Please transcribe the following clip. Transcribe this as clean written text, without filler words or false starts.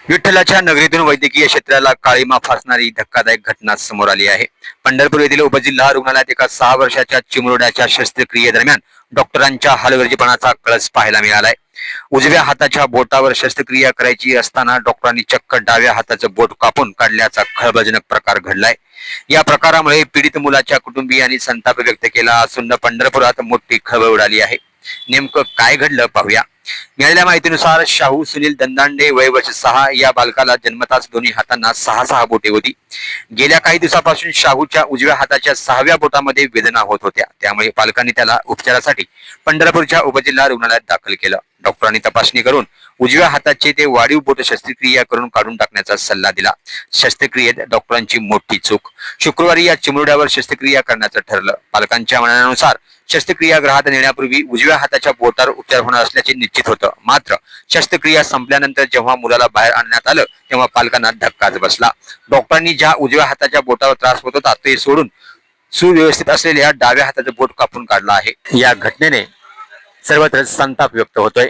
विठ्ठलाच्या नगरीतून वैद्यकीय क्षेत्राला काळीमा फासणारी धक्कादायक घटना समोर आली आहे। पंढरपूर येथील उपजिल्हा रुग्णालयात एका 6 वर्षाच्या चिमुरड्याच्या शस्त्रक्रियेदरम्यान डॉक्टरांच्या हलगर्जीपणाचा कळस पाहायला मिळालाय। उजव्या हाताच्या बोटावर शस्त्रक्रिया करायची असताना डॉक्टरांनी चक्क डाव्या हाताचं बोट कापून काढल्याचा खळबळजनक प्रकार घडलाय। या प्रकारामुळे पीडित मुलाच्या कुटुंबियांनी संताप व्यक्त केला असून पंढरपुरात मोठी खळबळ उडाली आहे। नेमकं काय घडलं पाहूया। मिळालेल्या माहितीनुसार शाहू सुनील दंदांडे वय वर्ष 6 या बालकाला जन्मताच दोन्ही हातांना 6 बोटे होती। गेल्या काही दिवसापासून शाहूच्या उजव्या हाताच्या 6व्या बोटामध्ये वेदना होत होत्या, त्यामुळे पालकांनी त्याला उपचारासाठी पंढरपूरच्या उपजिल्हा रुग्णालयात दाखल केलं। डॉक्टरांनी तपासणी करून उजव्या हाताचे ते वाढीव बोट शस्त्रक्रिया करून काढून टाकण्याचा सल्ला दिला। शस्त्रक्रियेत डॉक्टरांची मोठी चूक। शुक्रवारी या चिमुरड्यावर शस्त्रक्रिया करण्याचं ठरलं। पालकांच्या म्हणण्यानुसार शस्त्रक्रियागृहात नेण्यापूर्वी उजव्या हाताच्या बोटावर उपचार होणार असल्याचे निश्चित होतं। मात्र शस्त्रक्रिया संपल्यानंतर जेव्हा मुलाला बाहेर आणण्यात आलं तेव्हा पालकांना धक्काच बसला। डॉक्टरांनी ज्या उजव्या हाताच्या बोटावर त्रास होत होता ते सोडून सुव्यवस्थित असलेल्या डाव्या हाताचं बोट कापून काढलं आहे। या घटनेने सर्वत्र संताप व्यक्त होतोय।